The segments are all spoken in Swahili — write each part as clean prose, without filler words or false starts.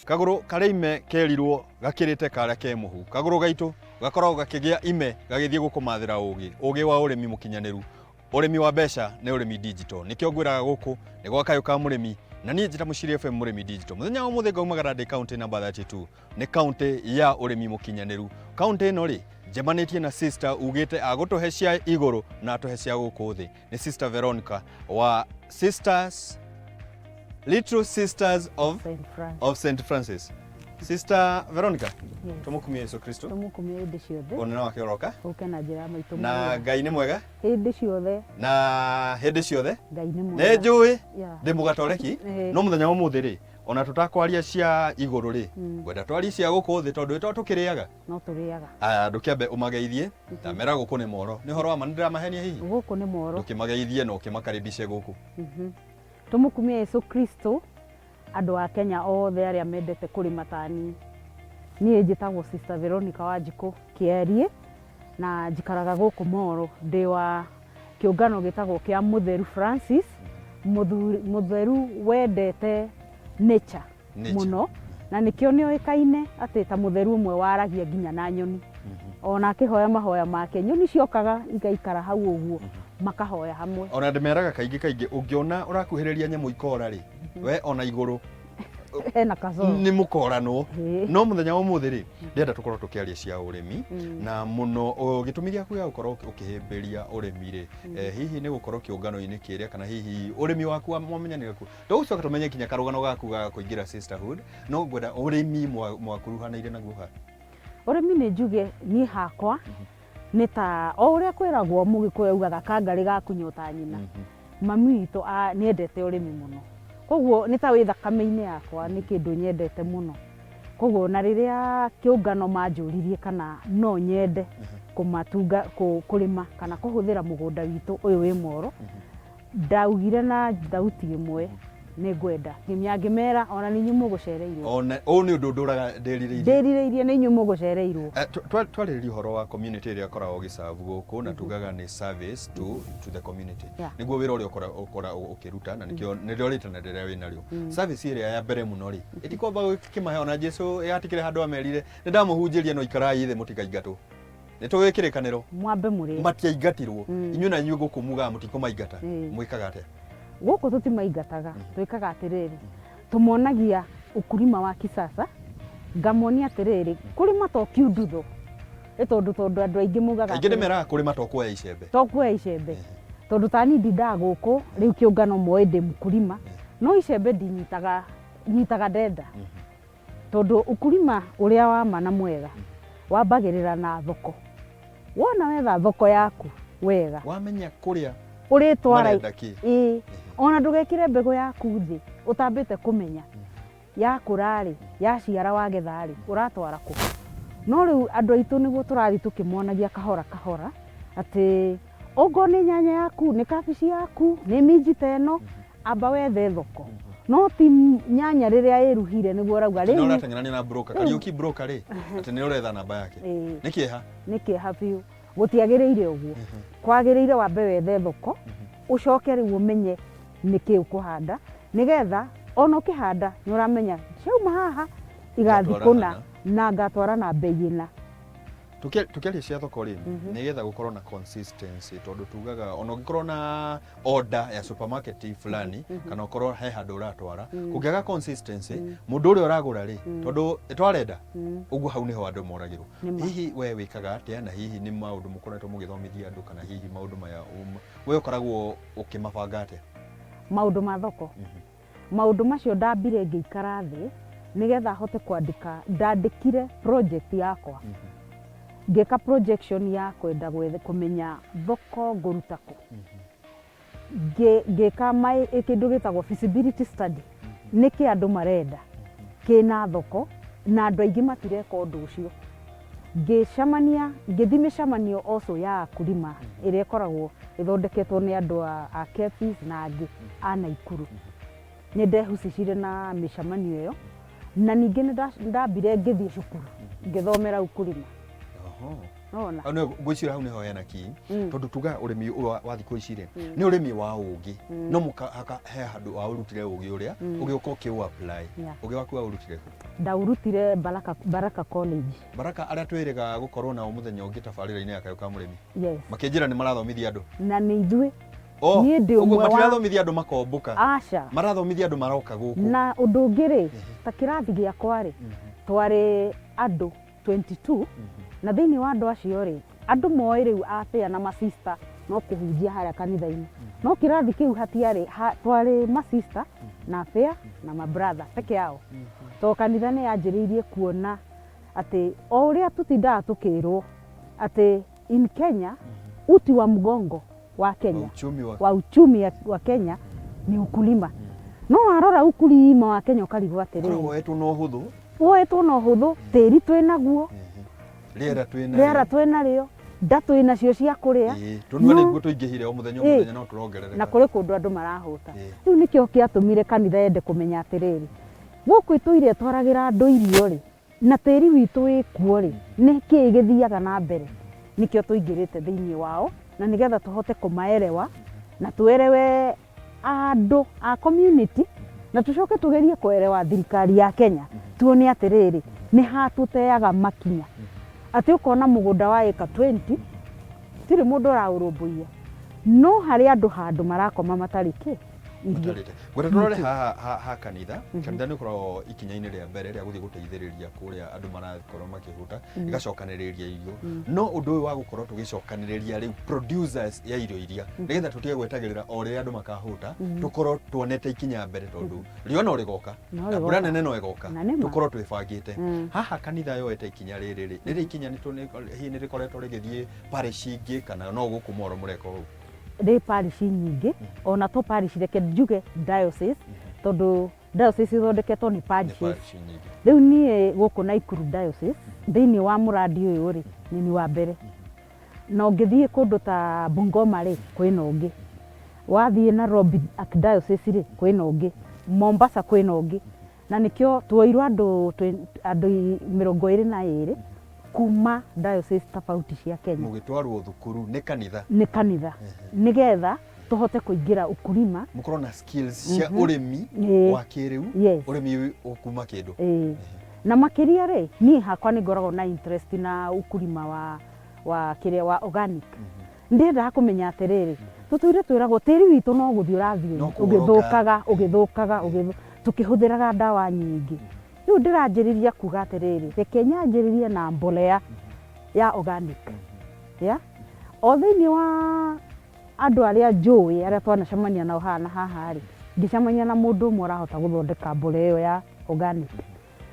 kaguru kareime kerirwo gakirite karia ke muhu kaguru gaitu gakoragwo gakigia ime gagithie gukumathira ugi wa urimi mukinyaniru urimi wa besha ne urimi digital nikyo ngwiraga guku ni gwakayo ka murimi na ni njita Muciri FM murimi digital muthenya wa muthe gaumagara ndi county number 32 ni county ya urimi mukinyaniru county ino ri njemanitie na sister ugite agutuhe cia iguru na atuhe cia guku thi ni sister Veronica wa Sisters Little Sisters of St. Francis. Sister Veronica, yes. Tumukumia Yesu Kristo. Tumukumia hindi ciothe. Onena wake oroka. Uke na njira maitu. Na Ngai ni mwega. Hindi ciothe. Na hindi ciothe. Ngai ni mwega. Ne njui. Ndi mugatoreki. No muthenya umuthi ri. Ona tutakwaria cia iguru ri. Gwenda twari cia guku thi tondu ito tukiriaga. No turiaga. Ndukiambe umageithie. Tamera guku ni moro. Ni horo wa manindira mahenia hihi. Guku ni moro. Ndukimageithie no kimakaribishe guku. Tumukumia Yesu Kristo. Andu a Kenya othe aria mendete kurima tani nie njitagwo Sister Veronica Wanjiku Kierie na njikaraga guku Moro ndi wa kiungano gitagwo kia Mutheru Francis mutheru wendete nature muno na nikio nioikaine ati ta mutheru umwe waragia nginya na nyoni ona akihoya mahoya make nyoni ciokaga igaikara hau uguo makahoya hamwe ona ndimeraga kaingi ungiona urakuhiriria nyamu ikora ri we ona iguru ena kazo ni mukorano no muthenya wa umuthi ri ndenda tukorwo tukiaria cia urimi na muno gitumi giaku ya gukorwo ukihimbiria urimi ri hihi ni gukorwo kiungano-ini kiria kana hihi urimi waku mwamenyanira ku ndugucoka tumenye kinya karugano gaku ga kuingira sisterhood no ngwenda urimi mwakuruhanaire naguo ha urimi ni njuge ni hakwa ni ta o uria kwiragwo mugikuyu ugaga kangari gakunyota nyina mami witũ niendete urimi muno koguo ni ta wi thakame-ini yakwa ni kindu nyendete muno koguo na riria kiungano manjuririe kana no nyende kumatunga kurima kana kuhuthira mugunda witu uyu wi Moro ndaugire na thauti imwe ni ngwenda ngimera ona ni nyumu gucereirwo ona ni undu nduraga ndirireirie ni nyumu gucereirwo twaririe horo wa community ria koragwo gisavu guku na tugaga ni service to the community niguo wira uria ukora ukiruta na nikio nirio ritana riria wina rio service iria ya mbere muno ri itikomba kimahe ona Jesu yatikire handu amerire ni ndamuhunjiria no ikarai the mutikaingatu nitugikirikaniro mwambe muri matiaingatirwo inyu na inyu guku muga mutiko maingata mwikaga ate guku tutimaingataga twikaga atiriri tumonagia ukurima wa kisasa ngamonia atiriri kurima to kiundutho tondu andu aingi mugaga aingi nimeraga kurima to kuoya icembe tondu tani ndinda guku riu kiungano moe ndi mukurima no icembe nyitaga ndenda tondu ukurima uria wa mana mwega wambagirira na thoko wona wetha thoko yaku wega wamenya kuria uritwara ona ndugekire mbegu yaku thi utambite kumenya yakurari yaciara wagethari uratwara ku no riu andu aitu niguo turari tukimonagia kahora ati ogo ni nyanya yaku ni kabici yaku ni minji teno amba wethe thoko no ti nyanya riria iruhire niguo rauga ri no rateng'erania na broker Kariuki broker ri ati ni uretha namba yake ni kieha biu gutiagiriire uguo kwagiriire wambe wethe thoko ucoke riu umenye niki ukuhanda nigetha ona ukihanda ni uramenya ciauma haha igathi kuna na ngatwara na bei ina tukiaria cia thoko ri nigetha gukorwo na consistency tondu tugaga ona ugikorwo na order ya supermarket fulani kana ukorwo he handu uratwara kugiaga consistency mundu uria uragura ri tondu twarenda uguo hau niho andu moragirwo hihi we wikaga atia na hihi ni maundu mukoretwo mugithomithia andu kana hihi maundu maya we ukoragwo ukimabanga atia maundu ma thoko maundu macio ndambire ngiikara thi nigetha hote kwandika ndandikire project yakwa ngeka projection ya kwenda kumenya thoko nguruta ku ngeka mai ikindu gitagwo feasibility study niki andu marenda kina thoko na andu aingi matireka undu ucio ngicamania ngithi micamanio also ya kurima iria ikoragwo ithondeketwo ni andu a Kepis na angi a Naikuru ni ndehucicire na micamanio iyo na ningi ndambire ngithie cukuru ngithomera ukurima Ona. Ano gwicira hau niho hena ki. Tondu tuga urimi wa thikũ ici ri. Ni urimi wa ugi. No muka he handu wa urutire ugi uria. Ugi ukoke u apply. Ugi waku wa urutire ku. Ndaurutire Baraka College. Baraka aria twiriga gukorwo na umuthenya ungi tabarira-ini ya kayo ka murimi. Yes. Makinjira ni marathomithia andu. Na ni ithuĩ. Oh, uguo matirathomithia andu makombuka. Aca. Marathomithia andu maroka guku. Na undu ungi ri, ta kirathi giakwa ri, twari andu 22 na thiini wa andu acio ri, andu moĩ riu afia na masista no kuhunjia haria kanitha-ini. No kirathi kiu hatiari twari masista na afia na mabrother peke yao. To kanitha ni yanjiriirie kuona ati o uria tutindaga tukirwo ati in Kenya uti wa mgongo wa Kenya wa uchumi wa Kenya ni ukulima. No arora ukulima wa Kenya ukarigwo atiriri. Woetwo no huthu. Woetwo no huthu, tiri twinaguo. Riera twina rio. Nda twinacio cia kuria. Tunua niguo tuingihire o muthenya no turongerereka. Na kuri kundu andu marahuta. Riu nikio kiatumire kanitha yende kumenya atiriri. Guku itwire twaragira andu irio ri. Na tiri witu wi kuo ri. Niki githiaga na mbere. Nikio tuingirite thiini wao. Na nigetha tuhote kumaerewa na tuerewe andu a community na tucoke tugerie kuerewa thirikari ya Kenya tuone atiriri ni hatuteaga makinya ati ukona mugunda wa eka 20 tiri mundu raurumbuia no hari andu handu marakoma matariki gweta turore ha kanitha kanitha ni korwo ikinya-ini ria mbere ria guthii guteithiriria kuria andu marakorwo makihuta igacokaniriria irio no undu uyu wa gukorwo tugicokaniriria riu producers ya irio iria nigetha tutige gwetagirira o ria andu makahuta tukorwo tuonete ikinya mbere tondu rio no rigoka na mbura nene no igoka tukorwo twibangite haha kanitha yoete ikinya riri ikinya ni rikoretwo rigithie parish ingi kana no guku moro mureko ri parish nyingi ona to parish reke njuge diocese tondu diocese ithondeketwo ni parishes riu nie guku Naikuru diocese thiini wa muradi uyu ri ni wa mbere no ngithie kundu ta Bungoma ri kwina ungi wathie Nairobi archdiocese ri kwina ungi Mombasa kwina ungi na nikio twoirwo andu 22 kuma diocese tofauti cia Kenya mugitwarwo thukuru ni kanitha nigetha tuhote kuingira ukulima mukorwo na skills cia urimi wa kiriu urimi ukuma kindu na makiria ri ni hakwa ni ngoragwo na interest na ukulima wa kiria wa organic ndenda kumenya atiriri tutuire twiragwo tiri witu no guthi urathie ugithukaga tukihuthiraga ndawa nyingi riu ndiranjiriria kuga atiriri reke nyanjiririe na mbolea ya organic o thiini wa andu aria njui aria twanacemania nao haha ri ngicemania na mundu umwe urahota guthondeka mbolea iyo ya organic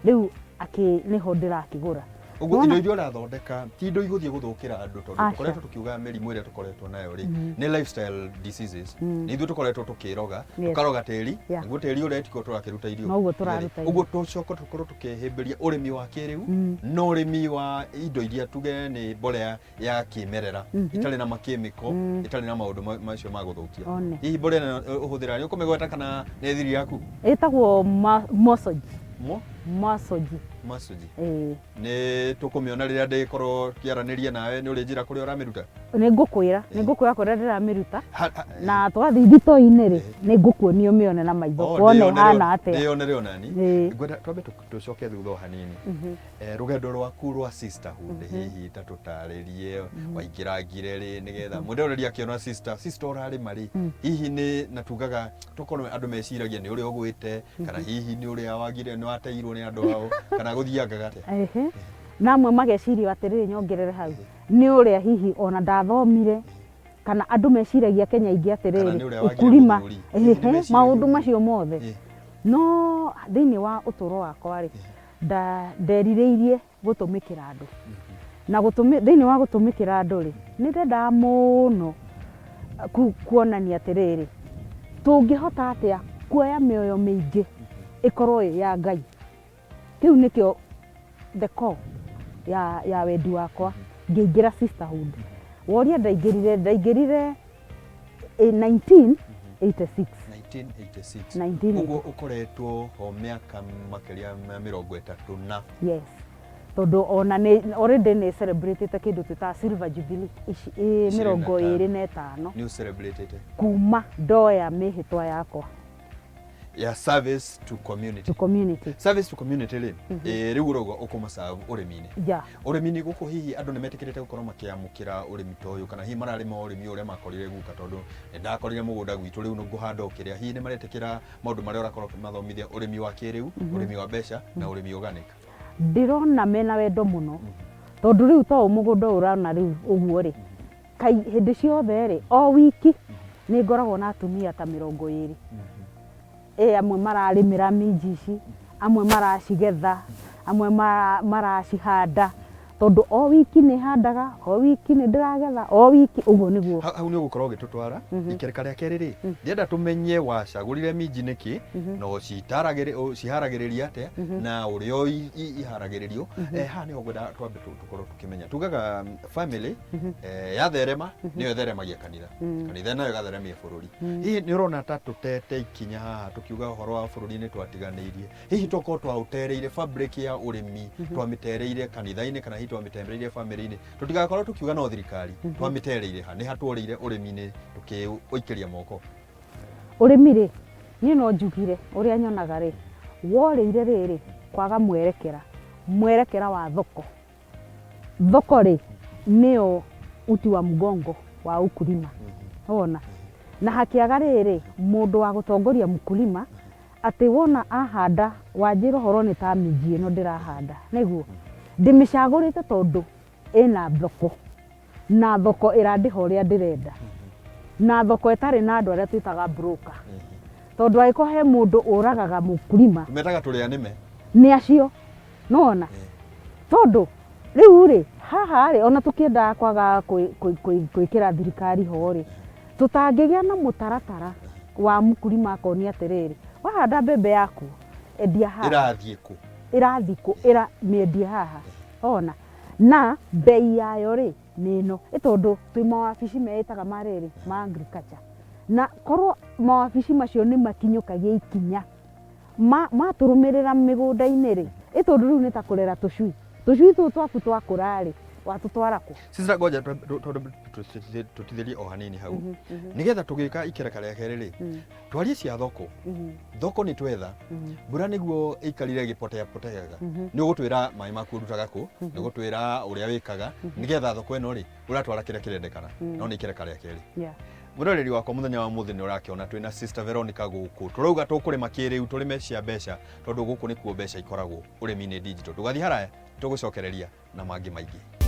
riu niho ndirakigura uguo indo iria urathondeka ti indo iguthie guthukira andu tondu tukoretwo tukiuga mirimu iria tukoretwo nayo ri ni lifestyle diseases ni ithu tukoretwo tukiroga tukaroga tiri niguo tiri uretiko turakiruta irio uguo tucoka tukorwo tukihimbiria urimi wa kiriu no urimi wa indo iria tuge ni mbolea ya kimerera itari na makemiko itari na maundu macio ma guthukia hihi mbolea uhuthira ni ukumegweta kana ni thiri yaku itagwo masoji ni tukumiona riria ndikorwo kiaraniria nawe ni uri njira kuria uramiruta ni ngukwira kuria ndiramiruta na twathi thito-ini ri ni ngukuonio mione na maitho wone hana atia nionere onani ngwenda twambe tucoke thutha hanini rugendo rwaku rwa sisterhood hihi tatutaririe waingirangire ri nigetha mundu uriria akiona sister urari mari hihi ni natugaga tukorwo andu meciragia ni uri ogwite kana hihi ni uri awagire ni wateirwo ni andu hao kana guthiangaga atia namwe mageciria atiriri nyongerere hau ni uria hihi ona ndathomire kana andu meciragia Kenya ingi atiriri ukulima maundu macio mothe no thiini wa uturo wakwa ri ndeririirie gutumikira andu na thiini wa gutumikira andu ri ni ndenda muno kuonania atiriri tungihota atia kuoya mioyo mingi ikorwo ya Ngai kiu nikio the core ya wendi wakwa ngeingira sisterhood woria ndaingirire 1986 uguo ukoretwo ho miaka makiria ma 30 na yes tondu ona ni already ni celebrate kindu twita silver jubilee mirongo 25 New celebrated kuma ndoya mihitwa yakwa ya service to community service to community ri riu rogo ukuma serve urimini urimini guku hihi andu nimetikirite gukorwo makiamukira urimi toyu kana hihi mararima urimi uria makorire guka tondu ndakorire mugunda gwitu riu nguhanda ukiria hihi nimaretikira maundu maria urakorwo mathomithia urimi wa kiriu urimi wa besha na urimi organic ndirona mena wendo muno tondu riu to mugunda urana riu uguo ri kai hindi ciothe ri o wiki ni ngoragwo na atumia ta 20 amwe mararimira minji ici amwe maracigetha amwe maracihanda tondu o wiki ni handaga o wiki ni ndiragetha o wiki uguo niguo hau ni ugukorwo gitutwara ikereka ria keriri ndienda tumenye wacagurire minji niki no ciharagiriria ate na urio iharagiririo ha ni ogwenda twambe tukorwo tukimenya tugaga family yatherema niyo theremagia kanitha nayo gatheremia bururi hihi ni urona ta tutete ikinya haha tukiuga uhoro wa bururi ni twatiganirie hihi toko twautereire fabric ya urimi twamitereire kanitha-ini kana twamitereire family-ini tutigakorwo tukiuga no thirikari twamitereire ha ni hatworire urimi-ini tukiuikiria moko urimi ri ni no njugire uria nyonaga ri worire riri kwaga mwerekera wa thoko ri nio uti wa mgongo wa ukulima ona na hakiaga riri mundu wa gutongoria mkulima ati wona ahanda wanjira horo ni ta minji ino ndirahanda niguo ndimicagurite tondu ina thoko na thoko irandiha uria ndirenda na thoko itari na andu aria twitaga broker tondu aiko he mundu uragaga mukulima metaga turia nime ni acio nona tondu riu ri haha ri ona tukienda kwaga kwikira thirikari ho ri tutangigia na mutaratara wa mukulima akoni atiriri wahanda mbembe yaku endia haha irathii ku miendia haha ona na bei yayo ri nino itondu twi mawabici meitaga mariri ma agriculture na korwo mawabici macio ni makinyukagia ikinya maturumirira migunda-ini ri itondu riu ni ta kurera tucui tu twaku twakura ri watutwara ku sisira ngoja tutithirie o hanini hau nigetha tugika ikereka ria keri ri twarie cia thoko ni twetha mbura niguo ikarire gipotea ni ugutwira mai maku rutaga ku ni ugutwira uria wikaga nigetha thoko eno ri uratwara kire kirendekana no ni ikereka ria keri muroreri wakwa muthenya wa muthi ni urakiona twina Sister Veronica guku turauga tukurima kiriu turime cia besha tondu guku nikuo besha ikoragwo urimi ni digital tugathi haraya tugucokereria na mangi maingi.